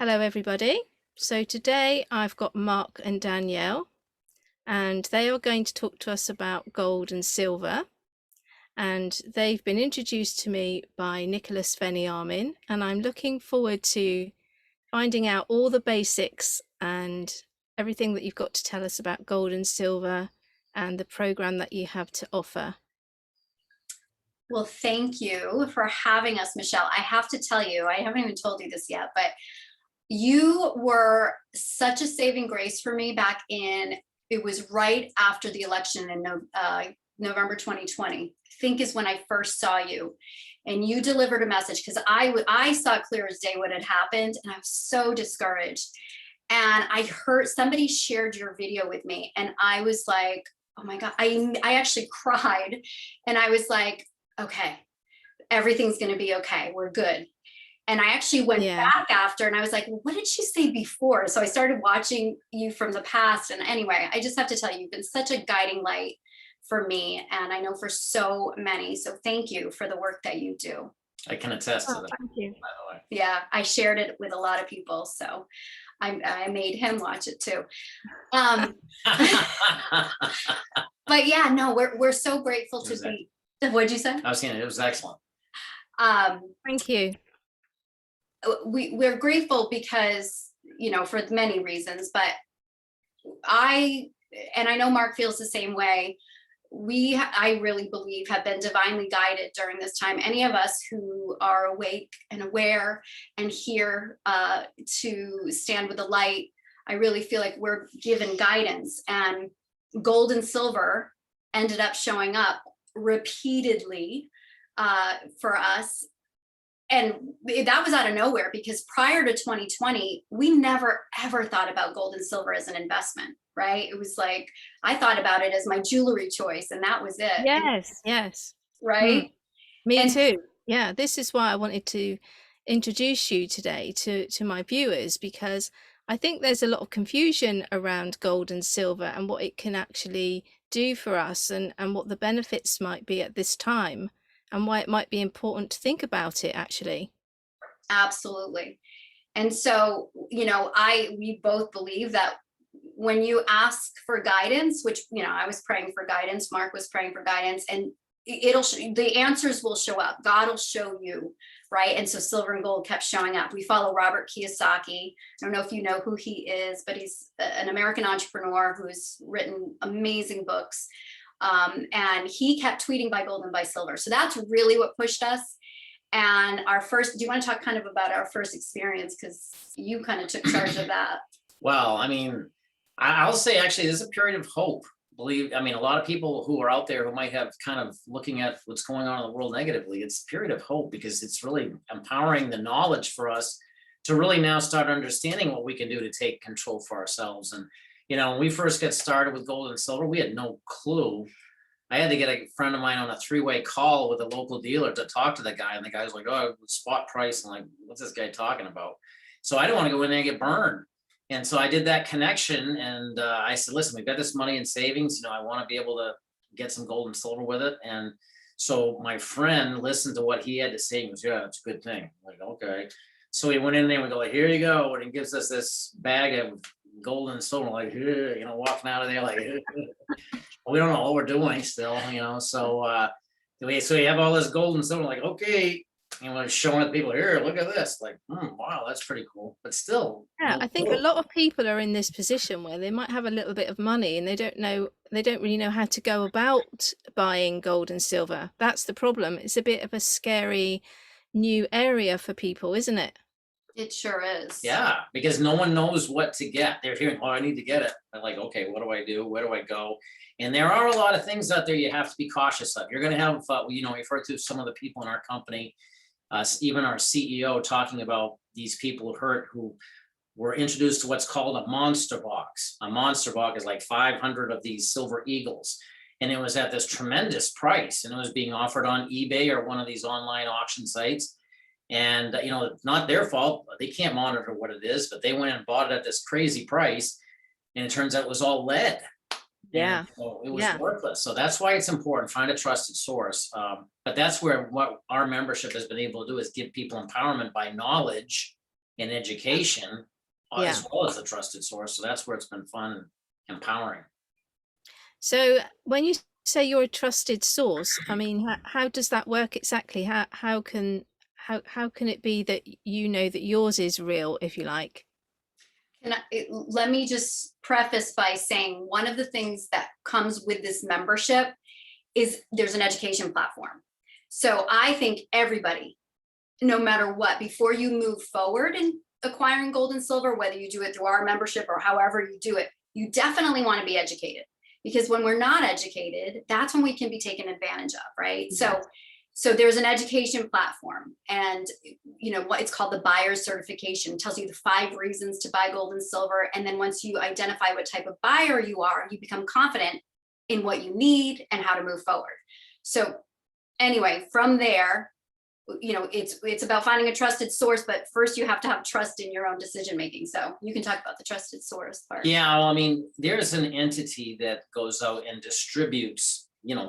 Hello, everybody. So today I've got Mark and Danielle, and they are going to talk to us about gold and silver. And they've been introduced to me by Nicholas Veniamin, and I'm looking forward to finding out all the basics and everything that you've got to tell us about gold and silver and the program that you have to offer. Well, thank you for having us, Michelle. I have to tell you, I haven't even told you this yet, but you were such a saving grace for me back in, it was right after the election in November 2020, I think is when I first saw you. And you delivered a message because I saw clear as day what had happened, and I was so discouraged. And I heard somebody shared your video with me, and I was like, oh my God, I actually cried. And I was like, okay, everything's going to be okay. We're good. And I actually went back after and I was like, well, what did she say before? So I started watching you from the past. And anyway, I just have to tell you, you've been such a guiding light for me. And I know for so many. So thank you for the work that you do. I can attest to that. Thank you. By the way. Yeah, I shared it with a lot of people. So I made him watch it too. But yeah, no, we're so grateful to be. What'd you say? I was saying it was excellent. Thank you. We're grateful because, you know, for many reasons, but I know Mark feels the same way. I really believe have been divinely guided during this time. Any of us who are awake and aware and here to stand with the light, I really feel like we're given guidance, and gold and silver ended up showing up repeatedly for us. And that was out of nowhere, because prior to 2020, we never ever thought about gold and silver as an investment, right? It was like, I thought about it as my jewelry choice, and that was it. Yes. Right? Me too. Yeah, this is why I wanted to introduce you today to my viewers, because I think there's a lot of confusion around gold and silver and what it can actually do for us, and what the benefits might be at this time, and why it might be important to think about it actually. Absolutely. And so, you know, we both believe that when you ask for guidance, which, you know, I was praying for guidance, Mark was praying for guidance, and the answers will show up. God will show you, right? And so silver and gold kept showing up. We follow Robert Kiyosaki. I don't know if you know who he is, but he's an American entrepreneur who's written amazing books. And he kept tweeting buy gold and buy silver. So that's really what pushed us. And do you want to talk kind of about our first experience? Because you kind of took charge of that. Well, I mean, I'll say actually, there's a period of hope. A lot of people who are out there who might have kind of looking at what's going on in the world negatively, it's a period of hope, because it's really empowering the knowledge for us to really now start understanding what we can do to take control for ourselves. And, you know, when we first got started with gold and silver, we had no clue. I had to get a friend of mine on a three-way call with a local dealer to talk to the guy. And the guy's like, oh, spot price. I'm like, what's this guy talking about? So I didn't want to go in there and get burned. And so I did that connection, and I said, listen, we've got this money in savings. You know, I want to be able to get some gold and silver with it. And so my friend listened to what he had to say. He goes, yeah, it's a good thing. I'm like, okay. So he went in there and we go, like, here you go. And he gives us this bag of gold and silver, like, you know, walking out of there like, we don't know what we're doing still, you know. So we have all this gold and silver, like, okay. And we're showing it to people, here, look at this, like, wow, that's pretty cool. But still, yeah, I think a lot of people are in this position where they might have a little bit of money and they don't really know how to go about buying gold and silver. That's the problem. It's a bit of a scary new area for people, isn't it? It sure is. Yeah, because no one knows what to get. They're hearing, oh, I need to get it. They're like, okay, what do I do? Where do I go? And there are a lot of things out there you have to be cautious of. You're going to have, you know, we've heard through some of the people in our company, even our CEO, talking about these people who were introduced to what's called a monster box. A monster box is like 500 of these silver eagles. And it was at this tremendous price. And it was being offered on eBay or one of these online auction sites. And, you know, not their fault. They can't monitor what it is, but they went and bought it at this crazy price. And it turns out it was all lead. Yeah. So it was worthless. So that's why it's important, find a trusted source. But that's where what our membership has been able to do is give people empowerment by knowledge and education Yeah. as well as the trusted source. So that's where it's been fun and empowering. So when you say you're a trusted source, I mean, how does that work exactly? How can it be that you know that yours is real, if you like? Let me just preface by saying one of the things that comes with this membership is there's an education platform. So I think everybody, no matter what, before you move forward in acquiring gold and silver, whether you do it through our membership or however you do it, you definitely want to be educated, because when we're not educated, that's when we can be taken advantage of, right? So there's an education platform, and what it's called, the buyer's certification, tells you the 5 reasons to buy gold and silver. And then once you identify what type of buyer you are, you become confident in what you need and how to move forward. So anyway, from there, it's about finding a trusted source, but first you have to have trust in your own decision making. So you can talk about the trusted source part. Yeah, well, I mean, there's an entity that goes out and distributes,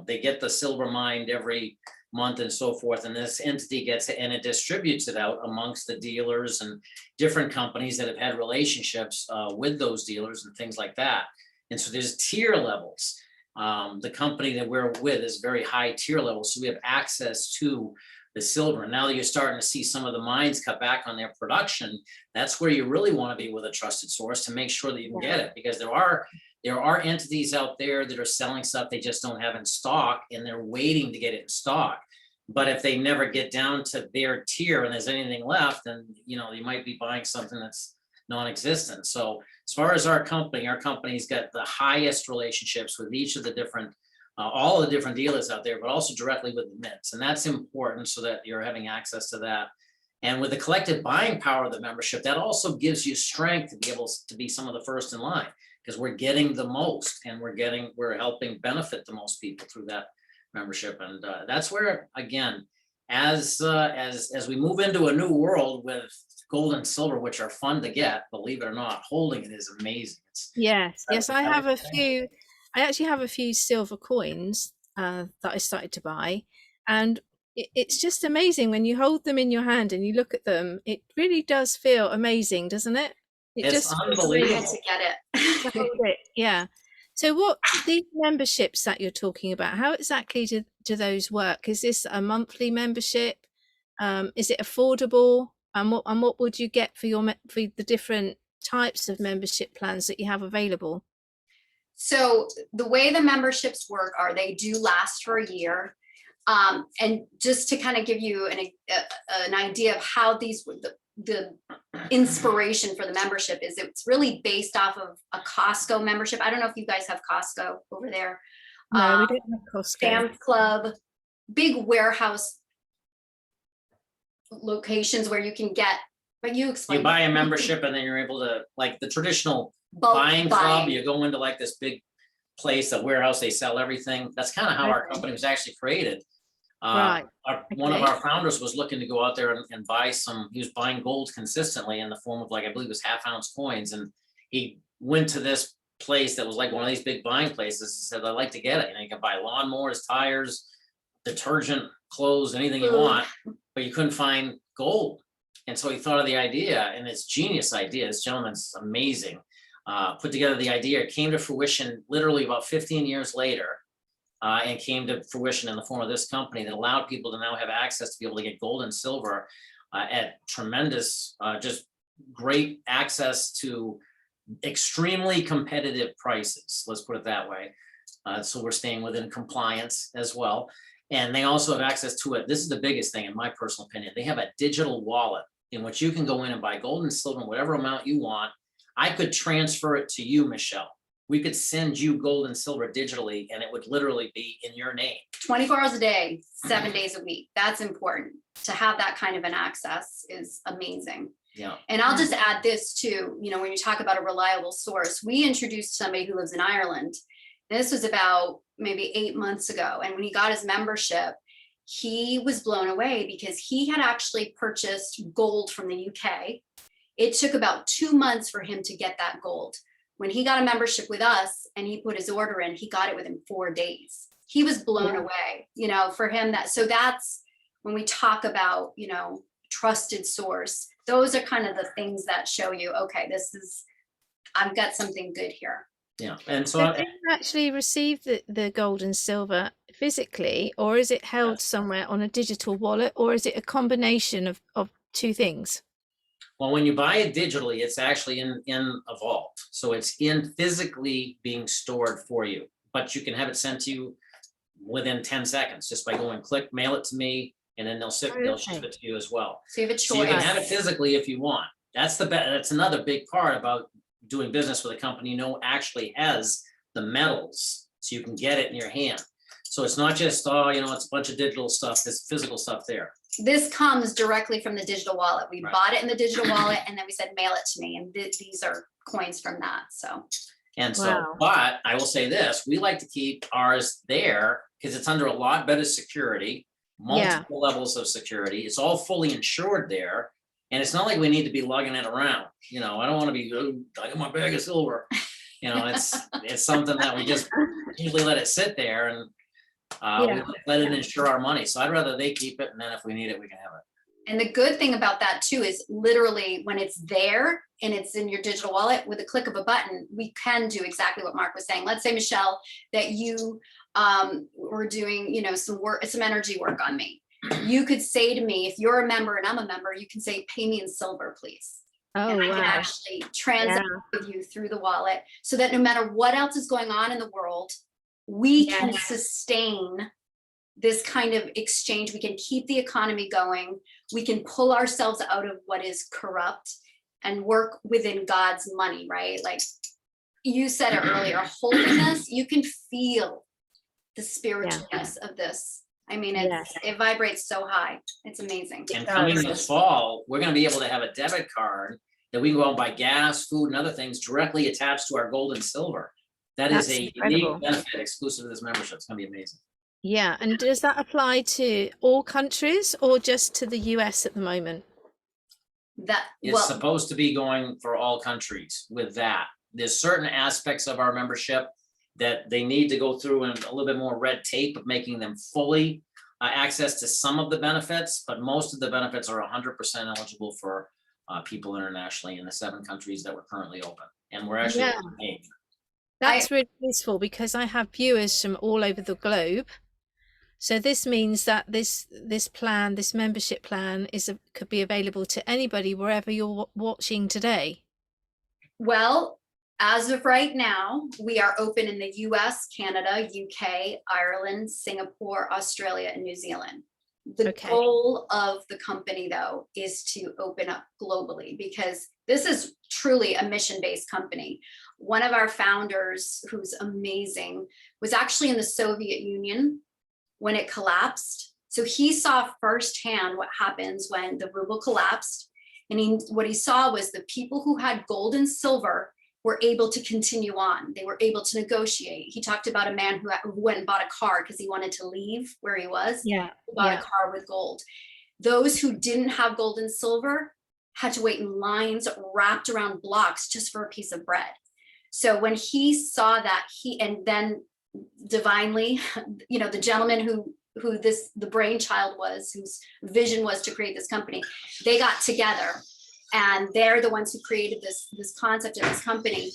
they get the silver mined every month and so forth, and this entity gets it and it distributes it out amongst the dealers and different companies that have had relationships with those dealers and things like that. And so there's tier levels. The company that we're with is very high tier level, so we have access to the silver. And now that you're starting to see some of the mines cut back on their production, that's where you really want to be with a trusted source to make sure that you can get it, because there are entities out there that are selling stuff they just don't have in stock, and they're waiting to get it in stock. But if they never get down to their tier and there's anything left, then you might be buying something that's non-existent. So as far as our company's got the highest relationships with each of the different all the different dealers out there, but also directly with the mints. And that's important so that you're having access to that. And with the collective buying power of the membership, that also gives you strength to be able to be some of the first in line, because we're getting the most, and we're helping benefit the most people through that membership. And that's where, again, as we move into a new world with gold and silver, which are fun to get, believe it or not, holding it is amazing. Yes, I have a few. I actually have a few silver coins that I started to buy, and it's just amazing when you hold them in your hand and you look at them. It really does feel amazing, doesn't it? It's just unbelievable to get it. to hold it. Yeah. So what these memberships that you're talking about, how exactly do those work? Is this a monthly membership? Is it affordable? And what would you get for for the different types of membership plans that you have available? So the way the memberships work are they do last for a year. And just to kind of give you an idea of how the inspiration for the membership is, it's really based off of a Costco membership. I don't know if you guys have Costco over there. No, we don't have Costco. Sam's Club, big warehouse locations where you can get, but you explain. You buy a membership and then you're able to, like the traditional bulk buying club, you go into like this big place, a warehouse, they sell everything. That's kind of how our company was actually created. Right. One of our founders was looking to go out there and buy he was buying gold consistently in the form of, like, I believe it was half-ounce coins. And he went to this place that was like one of these big buying places and said, I'd like to get it. You can buy lawnmowers, tires, detergent, clothes, anything you want, but you couldn't find gold. And so he thought of the idea, and it's genius idea. This gentleman's amazing. Put together the idea. It came to fruition literally about 15 years later, and came to fruition in the form of this company that allowed people to now have access to be able to get gold and silver at tremendous, just great access to extremely competitive prices. Let's put it that way. So we're staying within compliance as well. And they also have access to it. This is the biggest thing, in my personal opinion. They have a digital wallet in which you can go in and buy gold and silver, whatever amount you want. I could transfer it to you, Michelle. We could send you gold and silver digitally, and it would literally be in your name. 24 hours a day, 7 days a week. That's important. To have that kind of an access is amazing. Yeah. And I'll just add this too, when you talk about a reliable source, we introduced somebody who lives in Ireland. This was about maybe 8 months ago. And when he got his membership, he was blown away because he had actually purchased gold from the UK. It took about 2 months for him to get that gold. When he got a membership with us and he put his order in, he got it within 4 days. He was blown away, for him. That's when we talk about, trusted source, those are kind of the things that show you, okay, I've got something good here. Yeah, and So so do you actually receive the gold and silver physically, or is it held somewhere on a digital wallet, or is it a combination of two things? well, when you buy it digitally, it's actually in a vault. So it's in physically being stored for you, but you can have it sent to you within 10 seconds just by going click, mail it to me, and then they'll ship Okay. it to you as well. So you have a So you can have it choice. physically if you want. That's another big part about doing business with a company, actually has the metals, so you can get it in your hand. So it's not just, oh, it's a bunch of digital stuff, there's physical stuff there. This comes directly from the digital wallet. We Right. bought it in the digital wallet and then we said, mail it to me. And these are coins from that, so. And so, Wow. but I will say this, we like to keep ours there because it's under a lot better security, multiple levels of security. It's all fully insured there. And it's not like we need to be lugging it around. I don't want to be, I got my bag of silver. It's something that we just usually let it sit there and we let it insure our money. So I'd rather they keep it, and then if we need it, we can have it. And the good thing about that too is literally when it's there and it's in your digital wallet, with a click of a button, we can do exactly what Mark was saying. Let's say, Michelle, that you were doing, some energy work on me. You could say to me, if you're a member and I'm a member, you can say, pay me in silver, please. Oh, and I can wow. actually transact with you through the wallet, so that no matter what else is going on in the world, we can sustain this kind of exchange. We can keep the economy going. We can pull ourselves out of what is corrupt and work within God's money, right? Like you said it earlier, holiness, you can feel the spiritualness of this. I mean, it vibrates so high. It's amazing. And coming this fall, we're going to be able to have a debit card that we can go out and buy gas, food, and other things directly attached to our gold and silver. That's a unique benefit exclusive to this membership. It's going to be amazing. Yeah, and does that apply to all countries or just to the US at the moment? It's supposed to be going for all countries with that. There's certain aspects of our membership that they need to go through and a little bit more red tape of making them fully access to some of the benefits, but most of the benefits are 100% eligible for people internationally in the 7 countries that we're currently open. And we're actually That's really useful because I have viewers from all over the globe. So this means that this membership plan could be available to anybody wherever you're watching today. Well, as of right now, we are open in the US, Canada, UK, Ireland, Singapore, Australia, and New Zealand. The goal of the company, though, is to open up globally, because this is truly a mission-based company. One of our founders, who's amazing, was actually in the Soviet Union when it collapsed. So he saw firsthand what happens when the ruble collapsed. And what he saw was the people who had gold and silver were able to continue on. They were able to negotiate. He talked about a man who went and bought a car because he wanted to leave where he was. He bought a car with gold. Those who didn't have gold and silver had to wait in lines wrapped around blocks just for a piece of bread. So when he saw that, and then divinely, the gentleman who the brainchild was, whose vision was to create this company, they got together. And they're the ones who created this concept of this company.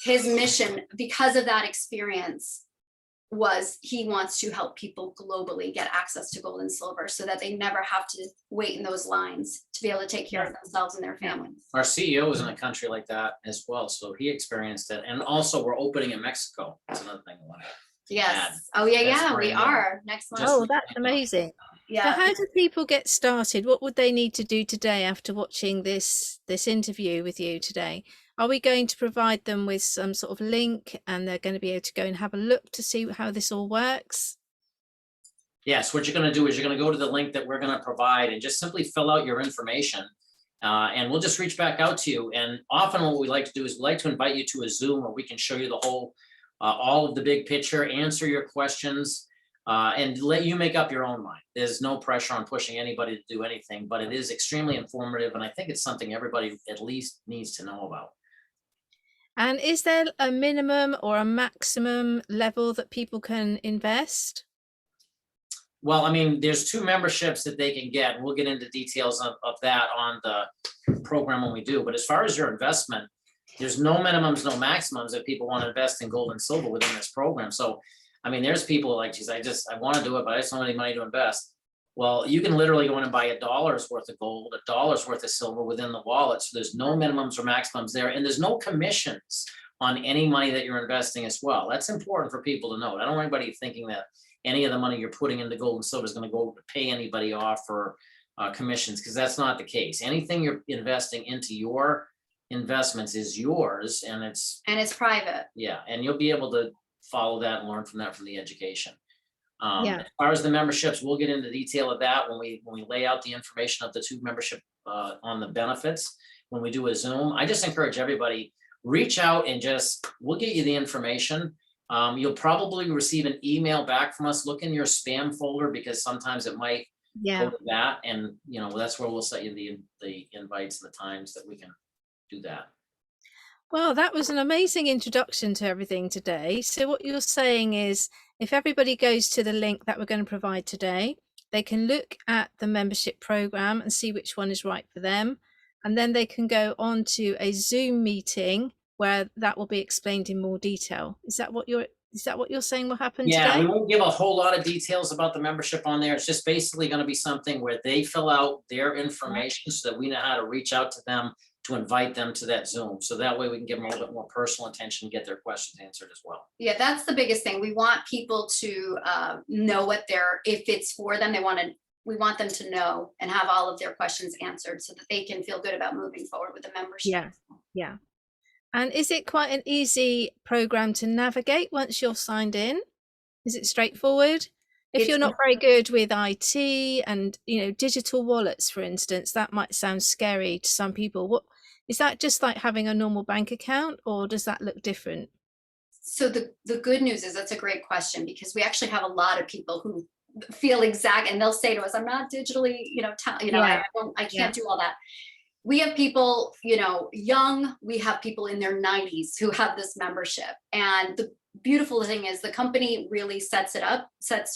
His mission, because of that experience, was he wants to help people globally get access to gold and silver so that they never have to wait in those lines to be able to take care of themselves and their families. Our CEO is in a country like that as well, so he experienced it. And also we're opening in Mexico. That's another thing I want to add. Oh yeah, we are next month. Oh, that's amazing. So how do people get started? What would they need to do today after watching this interview with you today? Are we going to provide them with some sort of link and they're going to be able to go and have a look to see how this all works? Yes, what you're going to do is you're going to go to the link that we're going to provide and just simply fill out your information. And we'll just reach back out to you. And often what we like to do is we like to invite you to a Zoom where we can show you the whole, all of the big picture, answer your questions, and let you make up your own mind. There's no pressure on pushing anybody to do anything, but it is extremely informative. And I think it's something everybody at least needs to know about. And is there a minimum or a maximum level that people can invest? Well, I mean, there's 2 memberships that they can get. We'll get into details of that on the program when we do. But as far as your investment, there's no minimums, no maximums if people want to invest in gold and silver within this program. So, I mean, there's people like, geez, I want to do it, but I just don't have any money to invest. Well, you can literally go in and buy $1 worth of gold, $1 worth of silver within the wallet. So there's no minimums or maximums there, and there's no commissions on any money that you're investing as well. That's important for people to know. I don't want anybody thinking that any of the money you're putting into gold and silver is going to go to pay anybody off for commissions, because that's not the case. Anything you're investing into your investments is yours, and it's private. yeah, and you'll be able to follow that and learn from that from the education. Yeah. As far as the memberships, we'll get into detail of that when we lay out the information of the 2 membership on the benefits when we do a Zoom. I just encourage everybody, reach out and we'll get you the information. You'll probably receive an email back from us. Look in your spam folder, because sometimes it might Yeah. go to that, and that's where we'll set you the invites and the times that we can do that. Well, that was an amazing introduction to everything today. So what you're saying is, if everybody goes to the link that we're going to provide today, they can look at the membership program and see which one is right for them. And then they can go on to a Zoom meeting where that will be explained in more detail. Is that what you're saying will happen Yeah, today? we won't give a whole lot of details about the membership on there. It's just basically going to be something where they fill out their information so that we know how to reach out to them to invite them to that Zoom. So that way we can give them a little bit more personal attention, get their questions answered as well. Yeah, that's the biggest thing. We want people to know if it's for them, we want them to know and have all of their questions answered so that they can feel good about moving forward with the membership. Yeah. Yeah. And is it quite an easy program to navigate once you're signed in? Is it straightforward? If you're not very good with IT and digital wallets, for instance, that might sound scary to some people. What is that, just like having a normal bank account, or does that look different? So the good news is, that's a great question, because we actually have a lot of people who feel and they'll say to us, I'm not digitally, I can't do all that. We have people, young, we have people in their 90s who have this membership. And the beautiful thing is the company really sets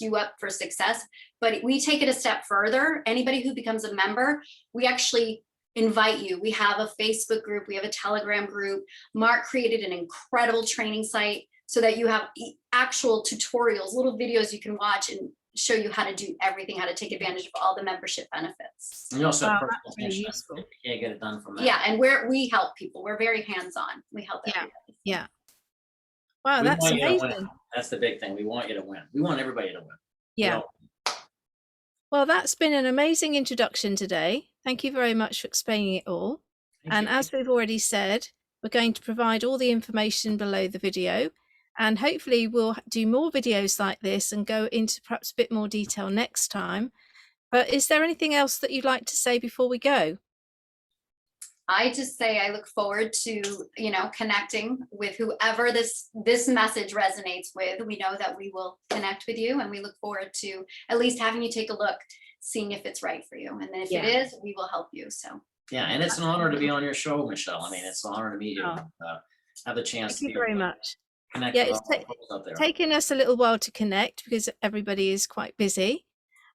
you up for success, but we take it a step further. Anybody who becomes a member, we actually invite you. We have a Facebook group, we have a Telegram group. Mark created an incredible training site so that you have actual tutorials, little videos you can watch and show you how to do everything, how to take advantage of all the membership benefits. And you also have Wow, personal that's really attention. useful. You can't get it done from that. Yeah, and we help people. We're very hands-on. We help everybody. Yeah. Wow, We that's want you to win. amazing. That's the big thing. We want you to win. We want everybody to win. Yeah. Well, that's been an amazing introduction today. Thank you very much for explaining it all. Thank And you. as we've already said, we're going to provide all the information below the video, and hopefully we'll do more videos like this and go into perhaps a bit more detail next time. But is there anything else that you'd like to say before we go? I just say I look forward to, connecting with whoever this message resonates with. We know that we will connect with you, and we look forward to at least having you take a look, seeing if it's right for you. And then if it is, we will help you. So Yeah, and it's an honor to be on your show, Michelle. I mean, it's an honor to meet you. Oh. Have the chance Thank you to very much. connect Yeah, with it's all the folks out there. taken us a little while to connect because everybody is quite busy.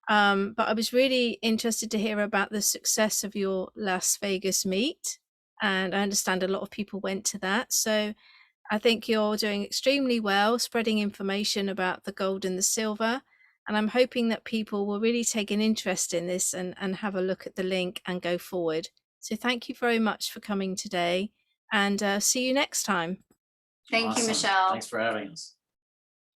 But I was really interested to hear about the success of your Las Vegas meet. And I understand a lot of people went to that. So I think you're doing extremely well, spreading information about the gold and the silver. And I'm hoping that people will really take an interest in this and have a look at the link and go forward. So thank you very much for coming today, and see you next time. thank you, Awesome. Michelle. Thanks for having us.